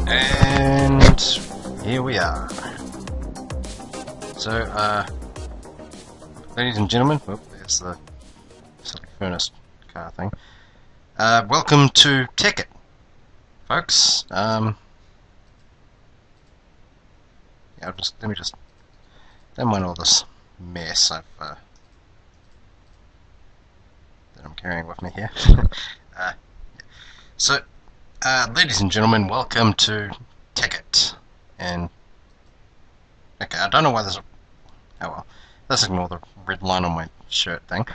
And here we are. So, ladies and gentlemen, oh, there's the silly furnace car thing. Welcome to Tekkit, folks. Yeah, let me just don't mind all this mess that I'm carrying with me here. So, ladies and gentlemen, welcome to Tekkit. And okay, I don't know why there's a... oh well, let's ignore the red line on my shirt thing.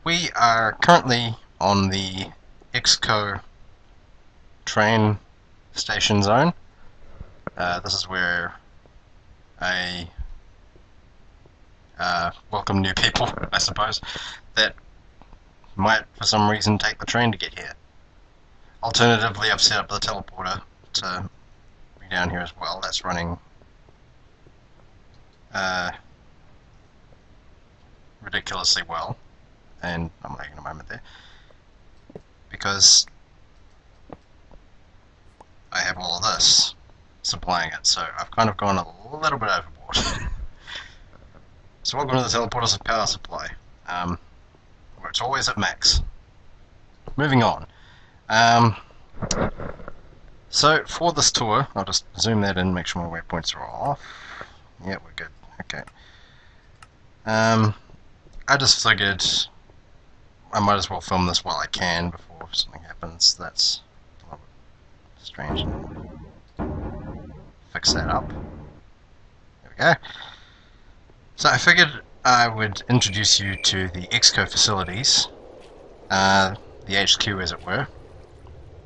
We are currently on the Exco train station zone. This is where I welcome new people, I suppose, that might for some reason take the train to get here. Alternatively, I've set up the teleporter to be down here as well. That's running ridiculously well, and I'm lagging a moment there because I have all of this supplying it, so I've kind of gone a little bit overboard. So welcome to the teleporter's power supply, where it's always at max. Moving on. So for this tour, I'll just zoom that in, make sure my waypoints are off. Yeah, we're good. Okay. I just figured I might as well film this while I can before something happens. That's a little bit strange. Fix that up. There we go. So I figured I would introduce you to the Exco facilities, the HQ as it were.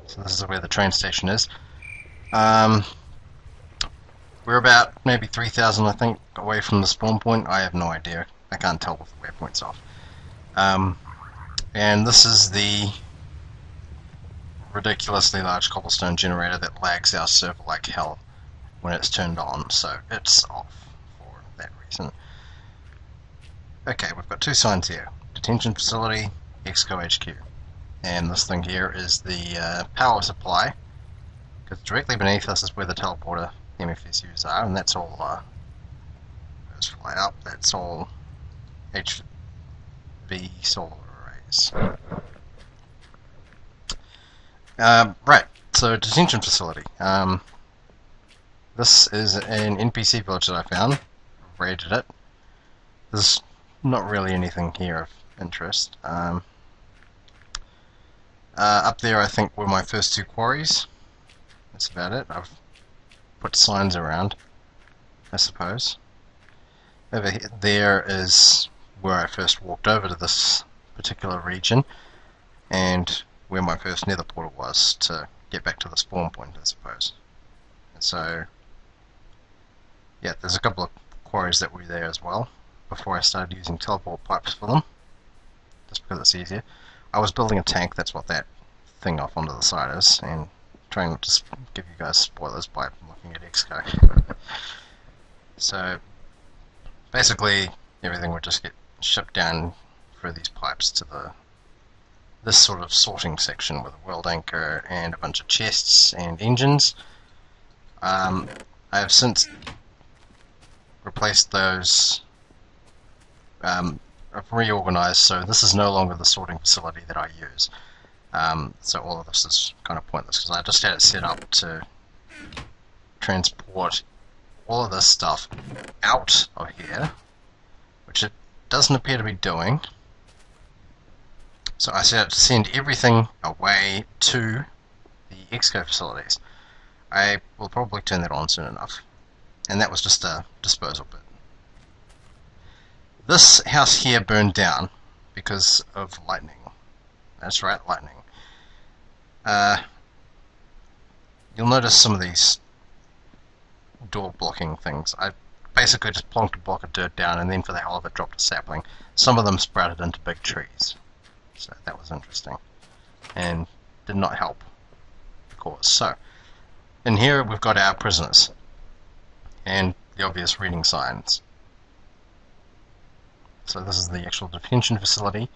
So this is where the train station is. We're about maybe 3,000, I think, away from the spawn point. I have no idea. I can't tell with the waypoints off. And this is the ridiculously large cobblestone generator that lags our server like hell when it's turned on, so it's off for that reason. Okay, we've got two signs here. Detention Facility, Exco HQ. And this thing here is the power supply, because directly beneath us is where the teleporter MFSUs are, and that's all, let's fly up, that's all HV solar arrays. Right, so detention facility. This is an NPC village that I found. I've raided it. There's not really anything here of interest. Up there I think were my first two quarries. That's about it. I've put signs around, I suppose. Over here, there is where I first walked over to this particular region, and where my first nether portal was to get back to the spawn point, I suppose. And so, yeah, there's a couple of quarries that were there as well, before I started using teleport pipes for them, just because it's easier. I was building a tank, that's what that thing off onto the side is, and trying not to give you guys spoilers by looking at Exco. So basically everything would just get shipped down through these pipes to this sort of sorting section with a world anchor and a bunch of chests and engines. I have since replaced those. I've reorganized, so this is no longer the sorting facility that I use. So all of this is kind of pointless because I just had it set up to transport all of this stuff out of here, which it doesn't appear to be doing. So I set it to send everything away to the Exco facilities. I will probably turn that on soon enough. And that was just a disposal bit. This house here burned down because of lightning. That's right, lightning. You'll notice some of these door blocking things. I basically just plonked a block of dirt down and then for the hell of it dropped a sapling. Some of them sprouted into big trees. So that was interesting. And did not help the cause. So, in here we've got our prisoners. And the obvious reading signs. So this is the actual detention facility,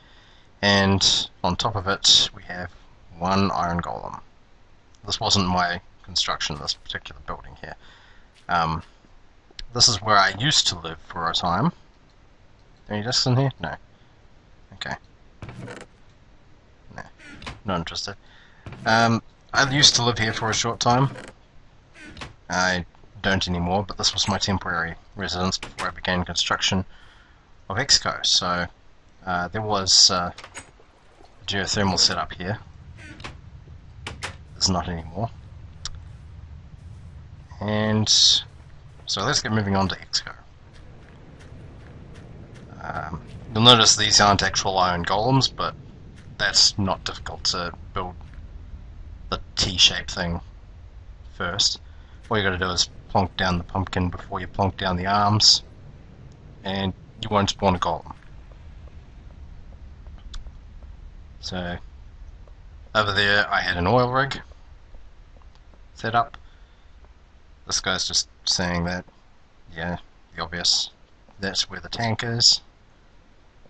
and on top of it we have one iron golem. This wasn't my construction of this particular building here. This is where I used to live for a time. Any discs in here? No. Okay. No. Not interested. I used to live here for a short time. I don't anymore, but this was my temporary residence before I began construction of Exco. So there was a geothermal setup here. There's not anymore. And so let's get moving on to Exco. You'll notice these aren't actual iron golems, but that's not difficult to build the T-shaped thing first. All you gotta do is plonk down the pumpkin before you plonk down the arms, and you won't spawn a golem. So, over there I had an oil rig set up. This guy's just saying that, yeah, the obvious, that's where the tank is.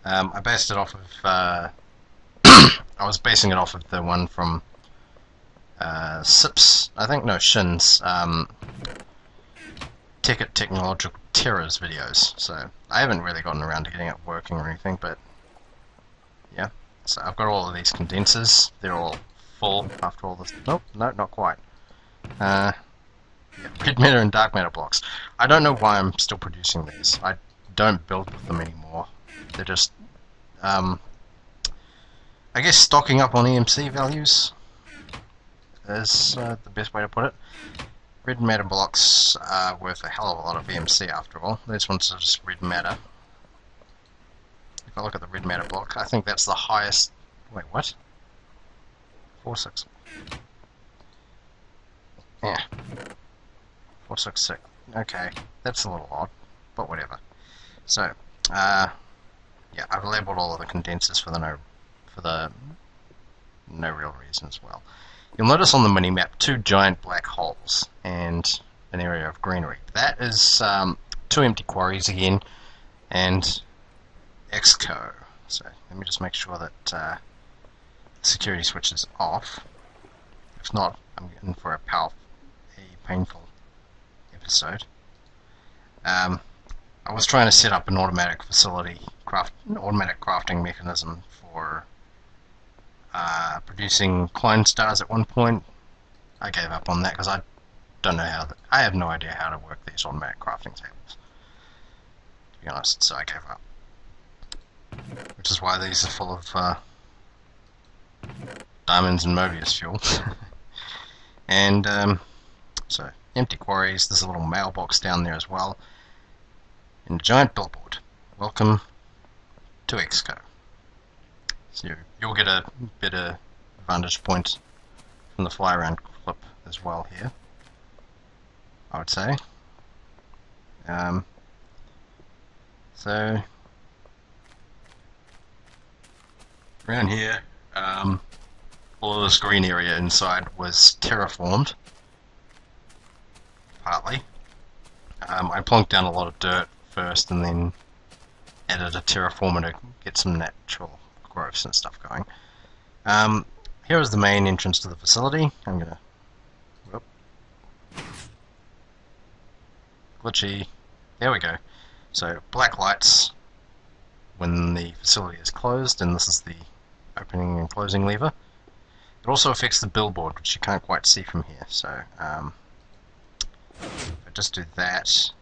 I based it off of, I was basing it off of the one from Sips, I think, no, Shin's Tekkit Technological Terrors videos, so I haven't really gotten around to getting it working or anything, but yeah, so I've got all of these condensers, they're all full after all this, nope, no, not quite. Yeah, red matter and dark matter blocks. I don't know why I'm still producing these, I don't build with them anymore, they're just, I guess stocking up on EMC values is the best way to put it. Red matter blocks are worth a hell of a lot of EMC after all. These ones are just red matter. If I look at the red matter block, I think that's the highest. Wait, what? 466. Yeah. 466. Okay, that's a little odd, but whatever. So, yeah, I've labelled all of the condensers for the no real reason as well. You'll notice on the minimap 2 giant black holes and an area of greenery. That is 2 empty quarries again, and Exco. So let me just make sure that the security switch is off. If not, I'm in for a painful episode. I was trying to set up an automatic automatic crafting mechanism for producing Klein stars at one point. I gave up on that because I don't know how. I have no idea how to work these automatic crafting tables, to be honest. So I gave up, which is why these are full of diamonds and Mobius fuel. And so empty quarries. There's a little mailbox down there as well, and a giant billboard. Welcome to Exco. So you'll get a better vantage point from the fly around clip as well here, I would say. So around here, all of this green area inside was terraformed, partly. I plonked down a lot of dirt first and then added a terraformer to get some natural growths and stuff going. Here is the main entrance to the facility. I'm gonna... Whoop. Glitchy. There we go. So, black lights when the facility is closed, and this is the opening and closing lever. It also affects the billboard, which you can't quite see from here. So, if I just do that.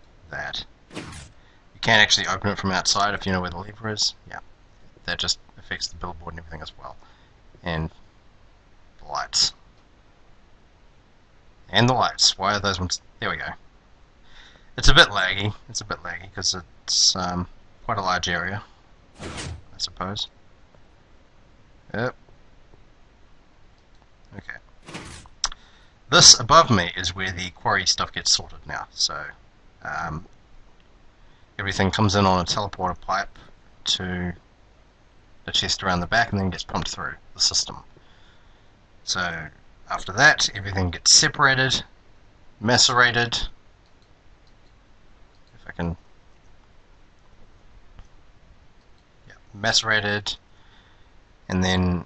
You can actually open it from outside if you know where the lever is. Yeah, that just affects the billboard and everything as well. And the lights. And the lights. Why are those ones? There we go. It's a bit laggy. It's a bit laggy because it's quite a large area, I suppose. Yep. Okay. This above me is where the quarry stuff gets sorted now. So everything comes in on a teleporter pipe to the chest around the back and then gets pumped through the system. So after that, everything gets separated, macerated. If I can, yeah, macerated, and then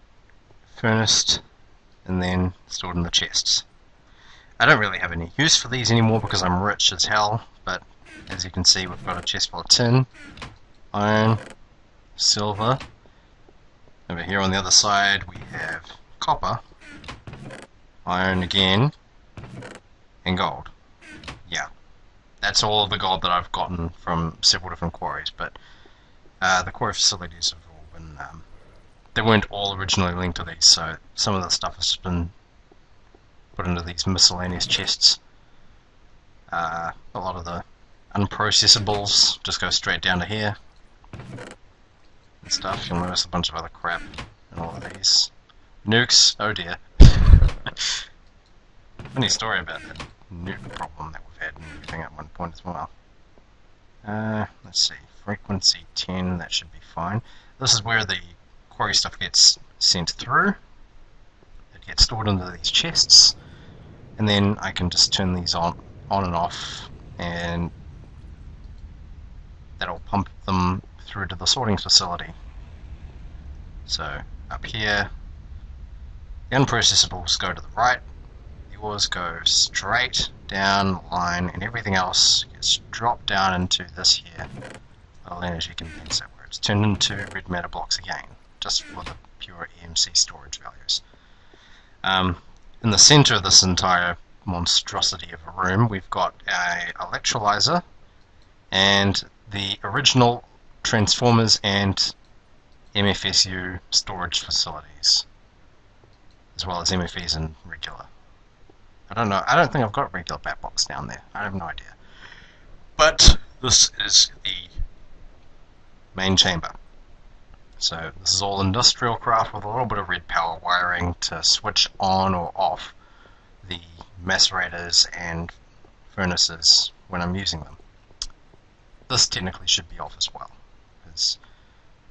furnaced, and then stored in the chests. I don't really have any use for these anymore because I'm rich as hell, but as you can see, we've got a chest full of tin, iron, silver. Over here on the other side we have copper, iron again, and gold. Yeah, that's all of the gold that I've gotten from several different quarries, but the quarry facilities have all been, they weren't all originally linked to these, so some of the stuff has been put into these miscellaneous chests. A lot of the unprocessables just go straight down to here and stuff. You'll notice a bunch of other crap in all of these. Nukes, oh dear. Funny story about that nuke problem that we've had and everything at one point as well. Let's see, frequency 10, that should be fine. This is where the quarry stuff gets sent through. It gets stored into these chests, and then I can just turn these on and off, and that'll pump them through to the sorting facility. So up here, the unprocessables go to the right, the ores go straight down the line, and everything else gets dropped down into this here little energy condenser, where it's turned into red matter blocks again, just for the pure EMC storage values. In the center of this entire monstrosity of a room, we've got a electrolyzer and the original transformers and MFSU storage facilities, as well as MFEs and regular. I don't know, I don't think I've got regular bat box down there, I have no idea. But this is the main chamber. So this is all industrial craft with a little bit of red power wiring to switch on or off the macerators and furnaces when I'm using them. This technically should be off as well, because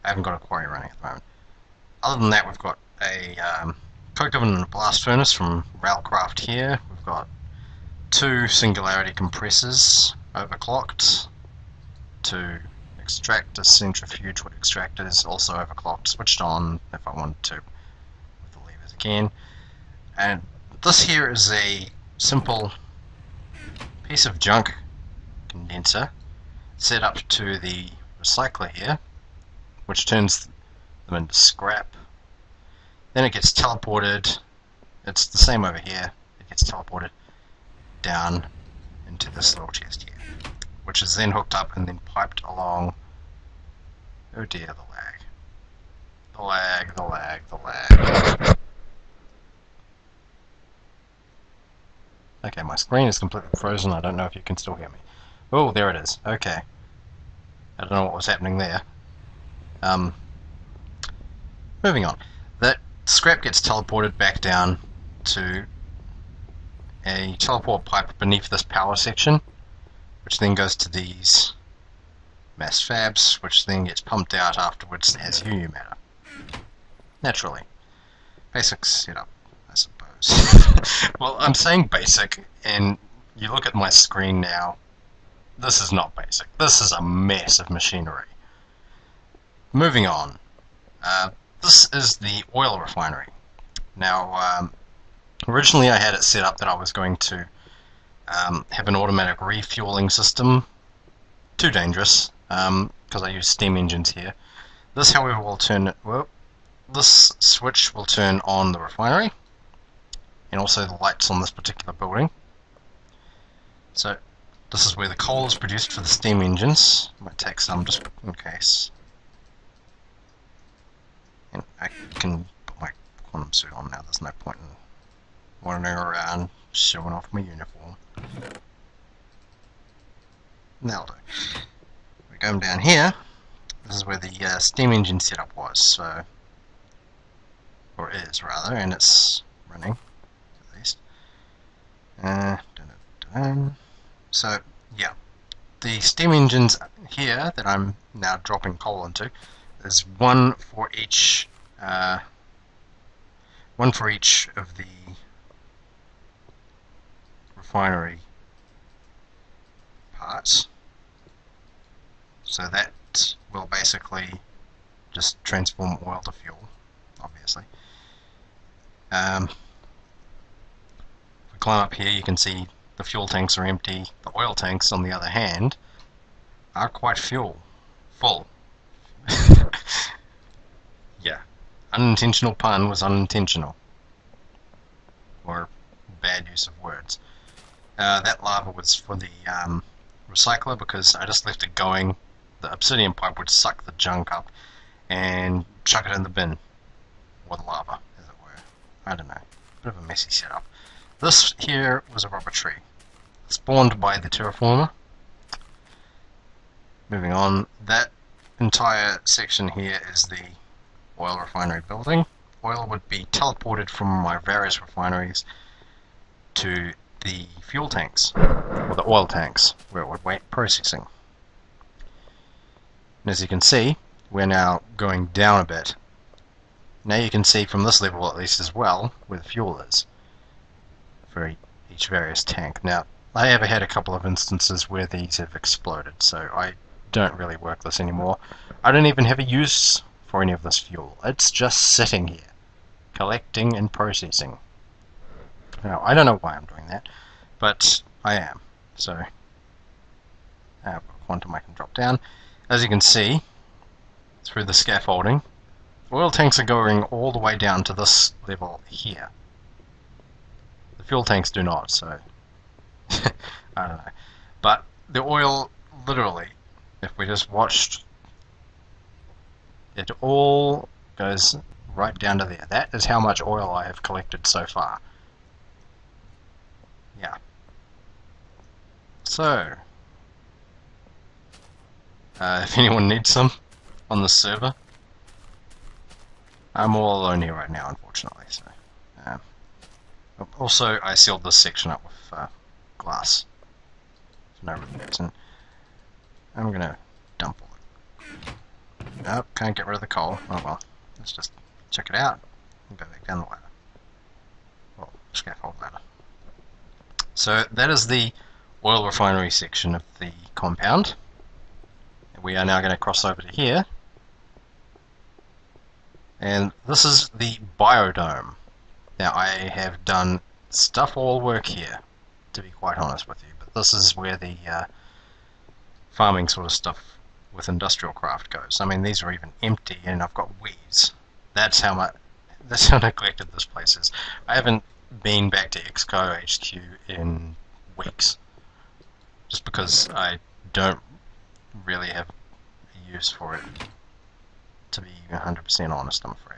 I haven't got a quarry running at the moment. Other than that, we've got a coke oven and a blast furnace from Railcraft here. We've got 2 singularity compressors overclocked, 2 extractor centrifuge extractors also overclocked, switched on if I wanted to with the levers again. And this here is a simple piece of junk condenser set up to the recycler here, which turns them into scrap. Then it gets teleported, it's the same over here, it gets teleported down into this little chest here, which is then hooked up and then piped along. Oh dear, the lag. The lag, the lag, the lag. Okay, my screen is completely frozen, I don't know if you can still hear me. Oh, there it is, okay. I don't know what was happening there. Moving on. That scrap gets teleported back down to a teleport pipe beneath this power section, which then goes to these mass fabs, which then gets pumped out afterwards as UU matter. Naturally. Basic setup, I suppose. Well, I'm saying basic, and you look at my screen now, this is not basic. This is a mess of machinery. Moving on. This is the oil refinery. Now, originally I had it set up that I was going to have an automatic refueling system. Too dangerous, because I use steam engines here. This, however, will turn, well, this switch will turn on the refinery, and also the lights on this particular building. So, this is where the coal is produced for the steam engines. I might take some just in case. And I can put my quantum suit on now, there's no point in wandering around showing off my uniform. That'll do. We're going down here. This is where the steam engine setup was, so, or is rather, and it's running at least. So yeah, the steam engines here that I'm now dropping coal into is one for each of the refinery parts. So that will basically just transform oil to fuel, obviously. If we climb up here, you can see the fuel tanks are empty. The oil tanks, on the other hand, are quite full. Yeah, unintentional pun was unintentional, or bad use of words. That lava was for the recycler, because I just left it going. The obsidian pipe would suck the junk up and chuck it in the bin, or the lava, as it were. I don't know, bit of a messy setup. This here was a rubber tree, spawned by the terraformer. Moving on, that entire section here is the oil refinery building. Oil would be teleported from my various refineries to the fuel tanks, or the oil tanks, where it would wait processing. And as you can see, we're now going down a bit. Now you can see from this level at least as well where the fuel is for each various tank. Now, I have had a couple of instances where these have exploded, so I don't really work this anymore. I don't even have a use for any of this fuel. It's just sitting here, collecting and processing. Now, I don't know why I'm doing that, but I am. So, quantum I can drop down. As you can see, through the scaffolding, oil tanks are going all the way down to this level here. The fuel tanks do not, so I don't know. But the oil, literally, if we just watched, it all goes right down to there. That is how much oil I have collected so far. Yeah. So, if anyone needs some on the server, I'm all alone here right now, unfortunately. So, also, I sealed this section up with glass for no reason. I'm gonna dump all it. Nope, can't get rid of the coal. Oh well, let's just check it out and go back down the ladder. Well, scaffold ladder. So that is the oil refinery section of the compound. We are now going to cross over to here. And this is the biodome. Now, I have done stuff all work here, to be quite honest with you, but this is where the farming sort of stuff with industrial craft goes. I mean, these are even empty, and I've got weeds. That's how neglected this place is. I haven't been back to Exco HQ in weeks, just because I don't really have a use for it, to be 100% honest, I'm afraid.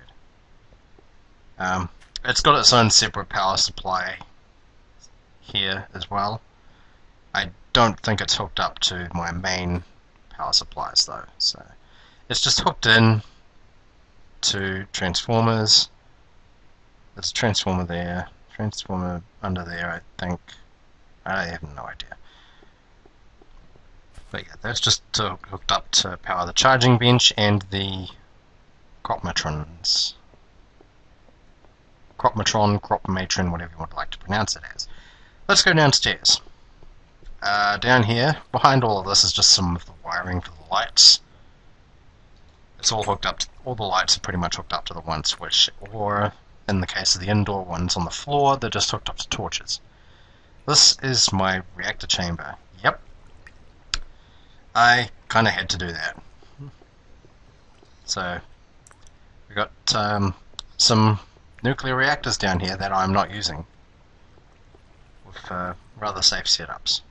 It's got its own separate power supply here as well. I don't think it's hooked up to my main power supplies though, so it's just hooked in to transformers. There's a transformer there, transformer under there, I think. I have no idea. But yeah, that's just hooked up to power the charging bench and the crop matrons. Crop matron, crop matron, whatever you would like to pronounce it as. Let's go downstairs. Down here, behind all of this is just some of the wiring for the lights. It's all hooked up to, all the lights are pretty much hooked up to the one switch, or in the case of the indoor ones on the floor, they're just hooked up to torches. This is my reactor chamber. Yep. I kind of had to do that. So, we got some nuclear reactors down here that I'm not using, with rather safe setups.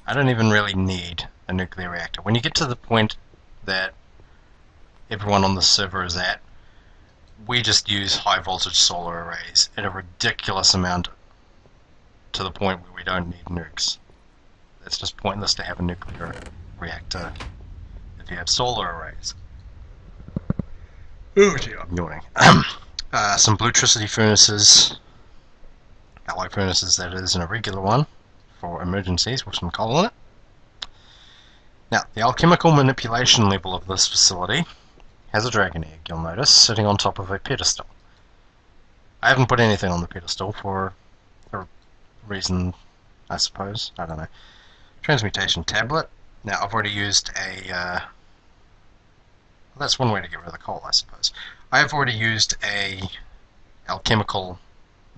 I don't even really need a nuclear reactor. When you get to the point that everyone on the server is at, we just use high voltage solar arrays at a ridiculous amount, to the point where we don't need nukes. It's just pointless to have a nuclear reactor if you have solar arrays. Oh dear, I'm yawning. Some bluetricity furnaces, alloy furnaces that is, and a regular one for emergencies with some coal in it. Now, the alchemical manipulation level of this facility has a dragon egg, you'll notice, sitting on top of a pedestal. I haven't put anything on the pedestal for a reason, I suppose. I don't know. Transmutation tablet. Now, I've already used a... well, that's one way to get rid of the coal, I suppose. I have already used a alchemical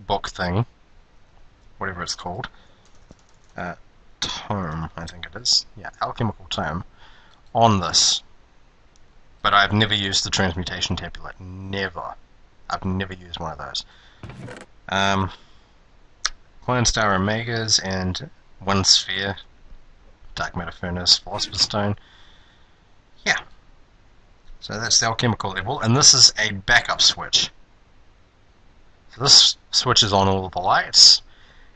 book thing, whatever it's called, tome, I think it is, yeah, alchemical tome, on this. But I've never used the transmutation tablet, never. I've never used one of those. Coin Star Omegas and one sphere, Dark Matter Furnace, Philosopher's Stone. Yeah. So that's the alchemical level, and this is a backup switch. So this switches on all of the lights,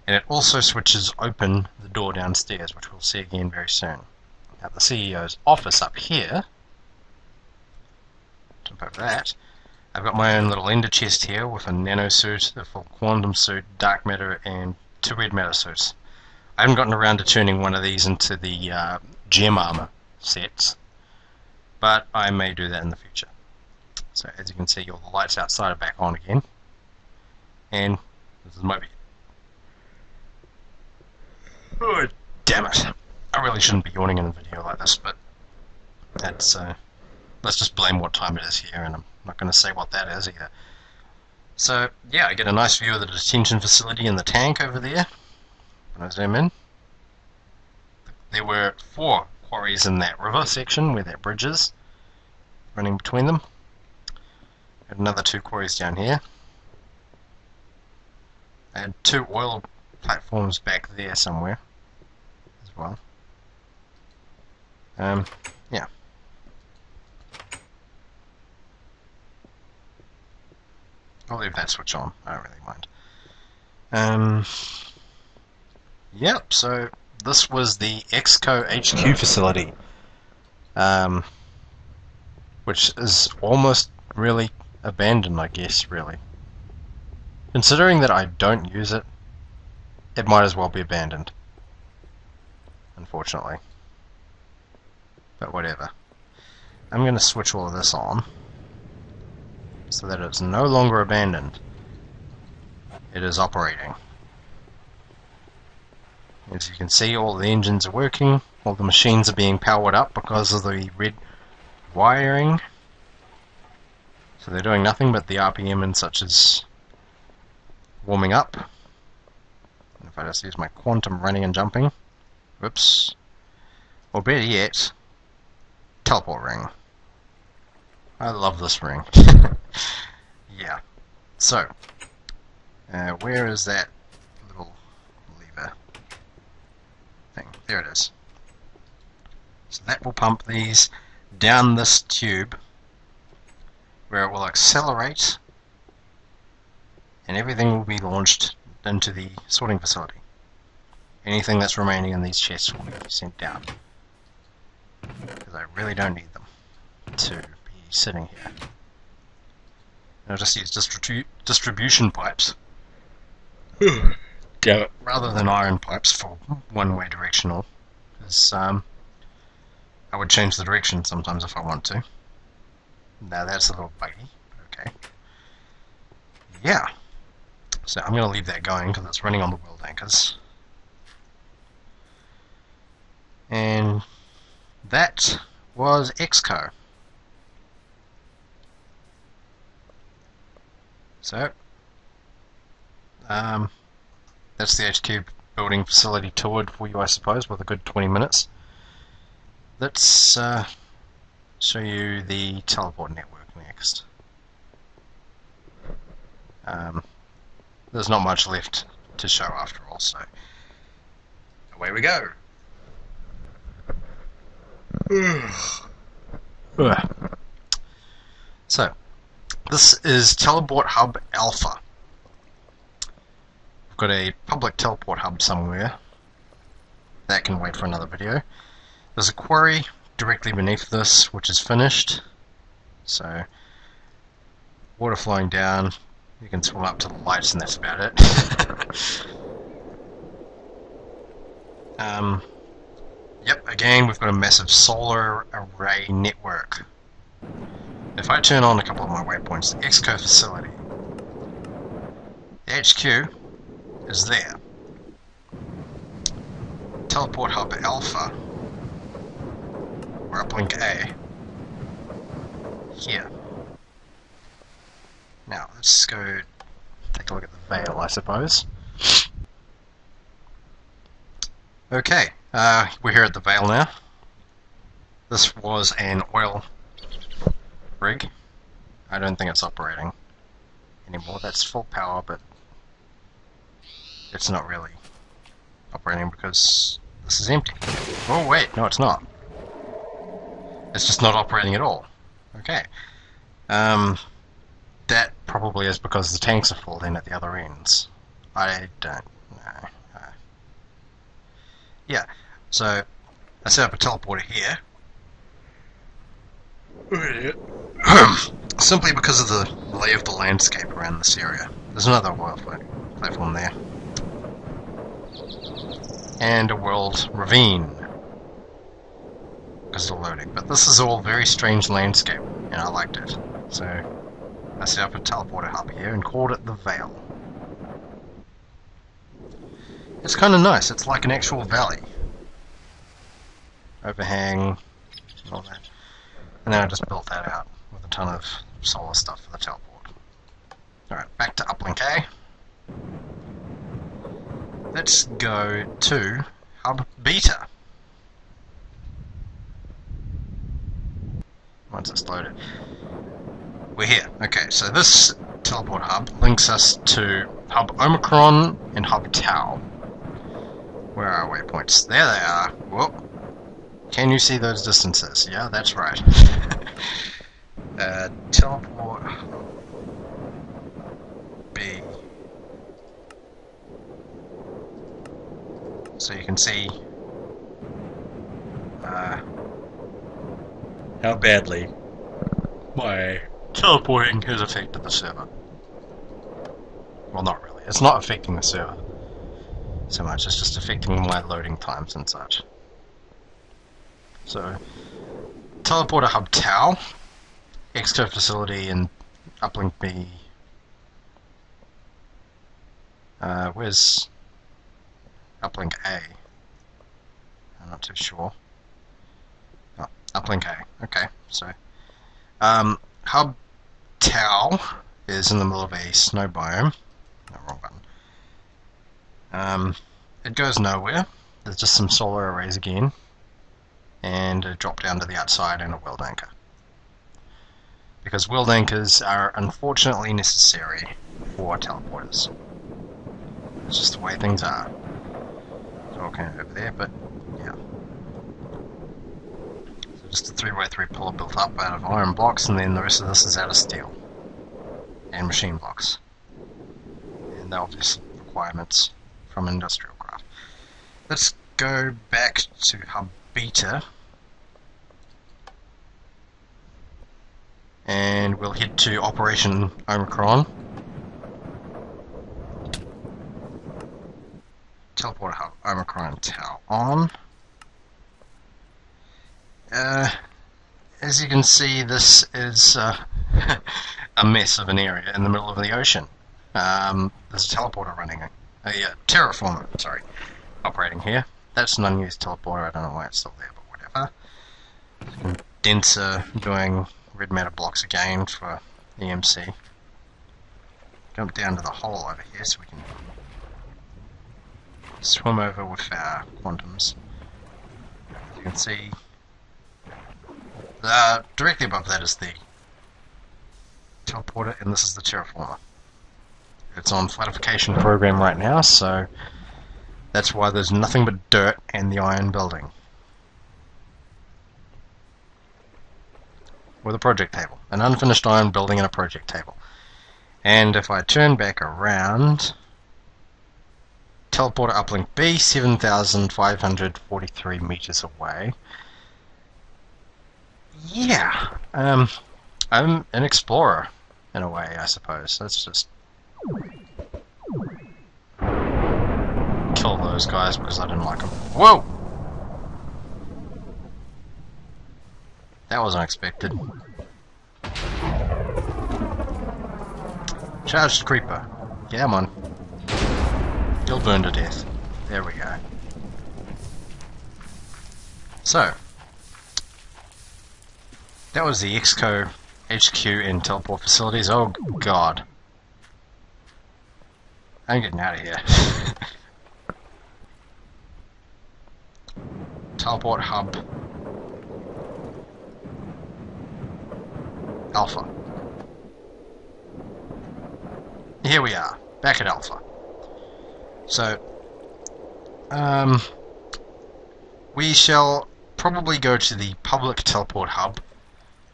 and it also switches open the door downstairs, which we'll see again very soon. At the CEO's office up here, jump over that, I've got my own little ender chest here with a nano suit, a full quantum suit, dark matter, and 2 red matter suits. I haven't gotten around to turning one of these into the gem armor sets, but I may do that in the future. So as you can see, all the lights outside are back on again, and this is my bed. Oh, damn it! I really shouldn't be yawning in a video like this, but that's let's just blame what time it is here, and I'm not going to say what that is either. So yeah, I get a nice view of the detention facility and the tank over there. When I zoom in, there were 4 quarries in that river section where that bridge is, running between them. And another 2 quarries down here. I had 2 oil platforms back there somewhere as well. Yeah. I'll leave that switch on, I don't really mind. Yep, so this was the Exco HQ facility, which is almost really abandoned, I guess, really. Considering that I don't use it, it might as well be abandoned, unfortunately. But whatever. I'm going to switch all of this on, so that it's no longer abandoned. It is operating. As you can see, all the engines are working, all the machines are being powered up because of the red wiring. So they're doing nothing but the RPM and such as warming up. And if I just use my quantum running and jumping, whoops, or better yet, teleport ring. I love this ring. Yeah. So, where is that little lever thing? There it is. So that will pump these down this tube, where it will accelerate, and everything will be launched into the sorting facility. Anything that's remaining in these chests will be sent down, because I really don't need them to be sitting here. I'll just use distribution pipes. Damn it. Rather than iron pipes for one-way directional, because I would change the direction sometimes if I want to. Now that's a little buggy, but okay. Yeah. So I'm going to leave that going because it's running on the world anchors. And that was Exco. So, that's the HQ building facility toured for you, I suppose, with a good 20 minutes. Let's show you the teleport network next. There's not much left to show after all, so away we go. So, this is Teleport Hub Alpha. We've got a public teleport hub somewhere. That can wait for another video. There's a quarry directly beneath this, which is finished. So, water flowing down. You can swim up to the lights and that's about it. Yep, again, we've got a massive solar array network. If I turn on a couple of my waypoints, the Exco facility, the HQ is there. Teleport Hub Alpha, or uplink A, here. Now, let's go take a look at the Veil, I suppose. Okay, we're here at the Veil now. This was an oil rig. I don't think it's operating anymore. That's full power, but it's not really operating because this is empty. Oh wait, no it's not. It's just not operating at all. Okay. That probably is because the tanks are full then at the other ends. I don't know. Yeah, so I set up a teleporter here. Simply because of the lay of the landscape around this area. There's another oil platform there. And a world ravine. Because of the loading. But this is all very strange landscape, and I liked it. So I set up a teleporter hub here and called it the Veil. It's kind of nice. It's like an actual valley. Overhang, and all that. And then I just built that out with a ton of solar stuff for the teleport. Alright, back to Uplink A. Let's go to Hub Beta. Once it's loaded. We're here. Okay, so this teleport hub links us to Hub Omicron and Hub Tau. Where are our waypoints? There they are. Whoop. Can you see those distances? Yeah, that's right. Teleport B. So you can see how badly my teleporting has affected the server. Well, not really. It's not affecting the server so much. It's just affecting my loading times and such. So, teleporter hub Tau, Exco facility in Uplink B. Where's Uplink A? I'm not too sure. Oh, Uplink A. Okay, so hub Tau is in the middle of a snow biome. No, wrong button. It goes nowhere. There's just some solar arrays again. And a drop down to the outside and a world anchor. Because world anchors are unfortunately necessary for teleporters. It's just the way things are. It's all kind of over there, but yeah. So just a 3x3 pillar built up out of iron blocks, and then the rest of this is out of steel. And machine blocks. And the obvious requirements from industrial craft. Let's go back to Hub Beta. And we'll head to Operation Omicron. Teleporter hub Omicron Tau on. As you can see, this is a mess of an area in the middle of the ocean. There's a teleporter running, a terraformer, sorry, operating here. That's an unused teleporter, I don't know why it's still there, but whatever. Condenser doing red matter blocks again for EMC. Jump down to the hole over here so we can swim over with our quantums. As you can see, directly above that is the teleporter, and this is the terraformer. It's on flattification program right now, so that's why there's nothing but dirt and the iron building. With a project table. An unfinished iron building and a project table. And if I turn back around, teleporter uplink B, 7,543 meters away. Yeah, I'm an explorer in a way, I suppose. Let's just kill those guys because I didn't like them. Whoa! That was unexpected. Charged creeper. Come on. You'll burn to death. There we go. So, that was the Exco HQ and teleport facilities. Oh god. I'm getting out of here. Teleport hub. Alpha. Here we are, back at Alpha. So, we shall probably go to the public teleport hub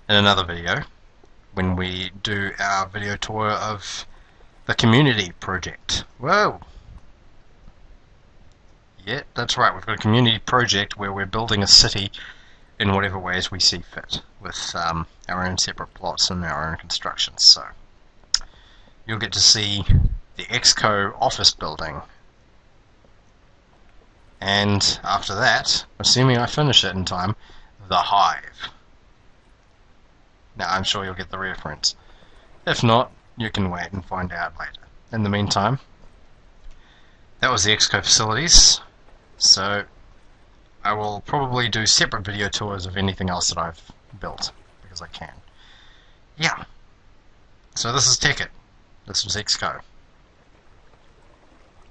in another video when we do our video tour of the community project. Whoa! Yeah, that's right, we've got a community project where we're building a city in whatever ways we see fit, with our own separate plots and our own constructions. So you'll get to see the Exco office building, and after that, assuming I finish it in time, the Hive. Now I'm sure you'll get the reference. If not, you can wait and find out later. In the meantime, that was the Exco facilities, so I will probably do separate video tours of anything else that I've built, because I can. Yeah. So this is Tekkit. This was Exco.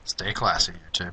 Stay classy, YouTube.